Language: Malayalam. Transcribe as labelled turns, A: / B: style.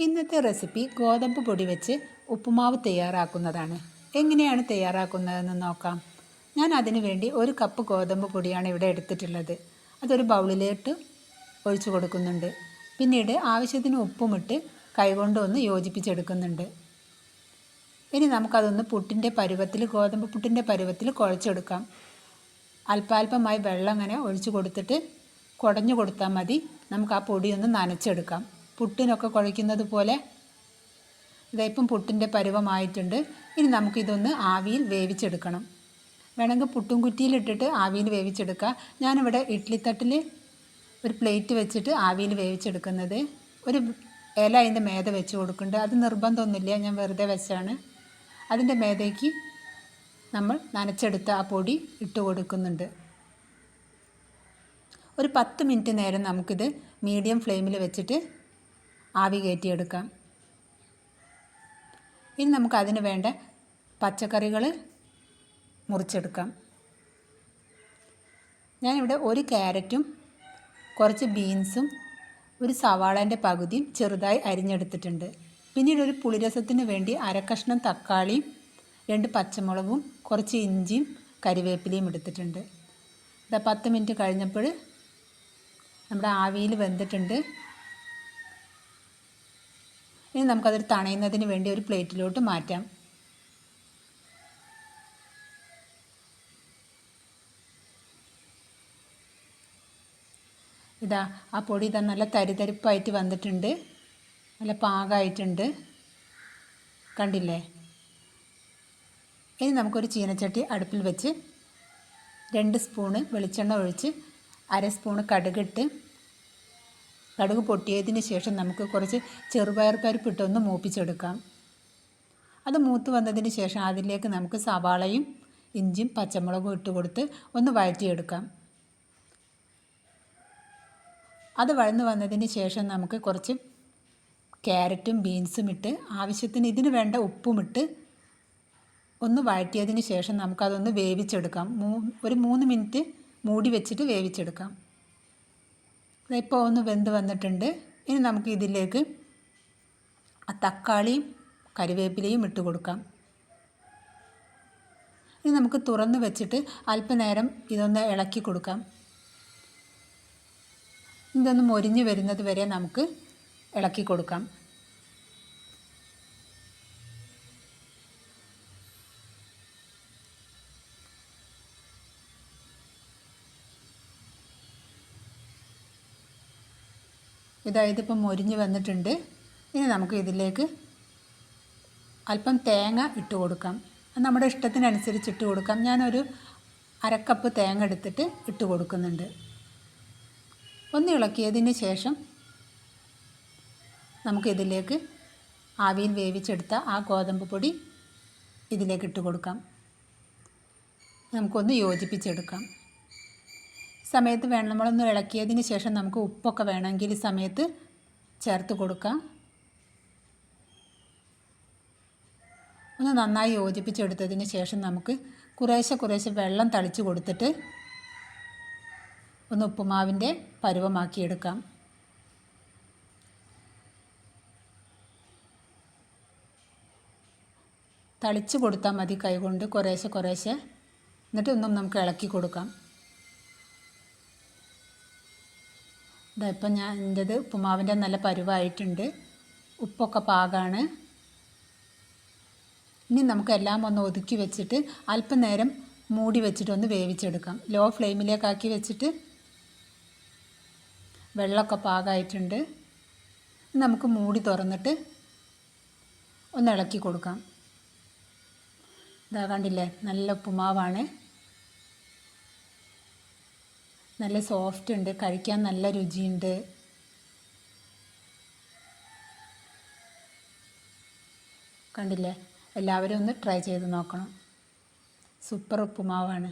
A: ഇന്നത്തെ റെസിപ്പി ഗോതമ്പ് പൊടി വെച്ച് ഉപ്പുമാവ് തയ്യാറാക്കുന്നതാണ്. എങ്ങനെയാണ് തയ്യാറാക്കുന്നതെന്ന് നോക്കാം. ഞാൻ അതിനു വേണ്ടി 1 കപ്പ് ഗോതമ്പ് പൊടിയാണ് ഇവിടെ എടുത്തിട്ടുള്ളത്. അതൊരു ബൗളിലേക്ക് ഒഴിച്ചു കൊടുക്കുന്നുണ്ട്. പിന്നീട് ആവശ്യത്തിന് ഉപ്പുമിട്ട് കൈകൊണ്ട് ഒന്ന് യോജിപ്പിച്ചെടുക്കുന്നുണ്ട്. ഇനി നമുക്കതൊന്ന് ഗോതമ്പ് പുട്ടിൻ്റെ പരുവത്തിൽ കുഴച്ചെടുക്കാം. അല്പാൽപമായി വെള്ളം അങ്ങനെ ഒഴിച്ചു കൊടുത്തിട്ട് കുടഞ്ഞു കൊടുത്താൽ മതി. നമുക്ക് ആ പൊടിയൊന്ന് നനച്ചെടുക്കാം. പുട്ടിനൊക്കെ കുഴയ്ക്കുന്നത് പോലെ. ഇപ്പം പുട്ടിൻ്റെ പരുവമായിട്ടുണ്ട്. ഇനി നമുക്കിതൊന്ന് ആവിയിൽ വേവിച്ചെടുക്കണം. വേണമെങ്കിൽ പുട്ടും കുറ്റിയിലിട്ടിട്ട് ആവിയിൽ വേവിച്ചെടുക്കുക. ഞാനിവിടെ ഇഡ്ഡലിത്തട്ടിൽ ഒരു പ്ലേറ്റ് വെച്ചിട്ട് ആവിയിൽ വേവിച്ചെടുക്കുന്നത്. ഒരു ഇല അതിൻ്റെ മേത വെച്ച് കൊടുക്കുന്നുണ്ട്. അത് നിർബന്ധമൊന്നുമില്ല, ഞാൻ വെറുതെ വെച്ചാണ്. അതിൻ്റെ മേതയ്ക്ക് നമ്മൾ നനച്ചെടുത്ത ആ പൊടി ഇട്ട് കൊടുക്കുന്നുണ്ട്. ഒരു 10 മിനിറ്റ് നേരം നമുക്കിത് മീഡിയം ഫ്ലെയിമിൽ വെച്ചിട്ട് ആവി കയറ്റിയെടുക്കാം. ഇനി നമുക്കതിന് വേണ്ട പച്ചക്കറികൾ മുറിച്ചെടുക്കാം. ഞാനിവിടെ 1 ക്യാരറ്റും കുറച്ച് ബീൻസും ഒരു സവാളേൻ്റെ പകുതിയും ചെറുതായി അരിഞ്ഞെടുത്തിട്ടുണ്ട്. പിന്നീട് ഒരു പുളിരസത്തിന് വേണ്ടി 1/2 കഷ്ണം തക്കാളിയും 2 പച്ചമുളകും കുറച്ച് ഇഞ്ചിയും കരിവേപ്പിലയും എടുത്തിട്ടുണ്ട്. 10 മിനിറ്റ് കഴിഞ്ഞപ്പോൾ നമ്മുടെ ആവിയിൽ വെന്തിട്ടുണ്ട്. ഇനി നമുക്കതൊരു തണയുന്നതിന് വേണ്ടി ഒരു പ്ലേറ്റിലോട്ട് മാറ്റാം. ആ പൊടി നല്ല തരിതരിപ്പായിട്ട് വന്നിട്ടുണ്ട്. നല്ല പാകമായിട്ടുണ്ട്, കണ്ടില്ലേ? ഇനി നമുക്കൊരു ചീനച്ചട്ടി അടുപ്പിൽ വെച്ച് 2 സ്പൂണ് വെളിച്ചെണ്ണ ഒഴിച്ച് 1/2 സ്പൂണ് കടുക് പൊട്ടിയതിന് ശേഷം നമുക്ക് കുറച്ച് ചെറുപയർ പരിപ്പിട്ടൊന്ന് മൂപ്പിച്ചെടുക്കാം. അത് മൂത്ത് വന്നതിന് ശേഷം അതിലേക്ക് നമുക്ക് സവാളയും ഇഞ്ചിയും പച്ചമുളകും ഇട്ട് കൊടുത്ത് ഒന്ന് വഴറ്റിയെടുക്കാം. അത് വഴന്ന് വന്നതിന് ശേഷം നമുക്ക് കുറച്ച് ക്യാരറ്റും ബീൻസും ഇട്ട് ആവശ്യത്തിന് ഇതിന് വേണ്ട ഉപ്പുമിട്ട് ഒന്ന് വഴറ്റിയതിന് ശേഷം നമുക്കതൊന്ന് വേവിച്ചെടുക്കാം. ഒരു 3 മിനിറ്റ് മൂടി വെച്ചിട്ട് വേവിച്ചെടുക്കാം. ഇപ്പോൾ ഒന്ന് വെന്ത് വന്നിട്ടുണ്ട്. ഇനി നമുക്ക് ഇതിലേക്ക് തക്കാളിയും കരിവേപ്പിലയും ഇട്ട് കൊടുക്കാം. ഇനി നമുക്ക് തുറന്ന് വെച്ചിട്ട് അല്പനേരം ഇതൊന്ന് ഇളക്കി കൊടുക്കാം. ഇതൊന്ന് മൊരിഞ്ഞ് വരുന്നത് വരെ നമുക്ക് ഇളക്കി കൊടുക്കാം. ഇതിപ്പം മൊരിഞ്ഞ് വന്നിട്ടുണ്ട്. ഇനി നമുക്ക് ഇതിലേക്ക് അല്പം തേങ്ങ ഇട്ട് കൊടുക്കാം. നമ്മുടെ ഇഷ്ടത്തിനനുസരിച്ച് ഇട്ട് കൊടുക്കാം. ഞാനൊരു 1/2 കപ്പ് തേങ്ങ എടുത്തിട്ട് ഇട്ട് കൊടുക്കുന്നുണ്ട്. ഒന്ന് ഇളക്കിയതിന് ശേഷം നമുക്കിതിലേക്ക് ആവിയിൽ വേവിച്ചെടുത്ത ആ ഗോതമ്പ് പൊടി ഇതിലേക്ക് ഇട്ട് കൊടുക്കാം. നമുക്കൊന്ന് യോജിപ്പിച്ചെടുക്കാം. സമയത്ത് നമ്മളൊന്ന് ഇളക്കിയതിന് ശേഷം നമുക്ക് ഉപ്പൊക്കെ വേണമെങ്കിൽ ഈ സമയത്ത് ചേർത്ത് കൊടുക്കാം. ഒന്ന് നന്നായി യോജിപ്പിച്ചെടുത്തതിന് ശേഷം നമുക്ക് കുറേശ്ശെ വെള്ളം തളിച്ച് കൊടുത്തിട്ട് ഒന്ന് ഉപ്പുമാവിൻ്റെ പരുവമാക്കിയെടുക്കാം. തളിച്ച് കൊടുത്താൽ മതി കൈകൊണ്ട് കുറേശ്ശെ. എന്നിട്ട് ഒന്നും നമുക്ക് ഇളക്കി കൊടുക്കാം. ഇപ്പം എൻ്റേത് ഉപ്പുമാവിൻ്റെ നല്ല പരുവായിട്ടുണ്ട്. ഉപ്പൊക്കെ പാകമാണ്. ഇനി നമുക്കെല്ലാം ഒന്ന് ഒതുക്കി വെച്ചിട്ട് അല്പനേരം മൂടി വെച്ചിട്ടൊന്ന് വേവിച്ചെടുക്കാം. ലോ ഫ്ലെയിമിലേക്കാക്കി വെച്ചിട്ട് വെള്ളമൊക്കെ പാകമായിട്ടുണ്ട്. നമുക്ക് മൂടി തുറന്നിട്ട് ഒന്ന് ഇളക്കി കൊടുക്കാം. കണ്ടില്ലേ, നല്ല ഉപ്പുമാവാണ്. നല്ല സോഫ്റ്റ് ഉണ്ട്, കഴിക്കാൻ നല്ല രുചിയുണ്ട്. കണ്ടില്ലേ, എല്ലാവരും ഒന്ന് ട്രൈ ചെയ്ത് നോക്കണം. സൂപ്പർ ഉപ്പുമാവാണ്.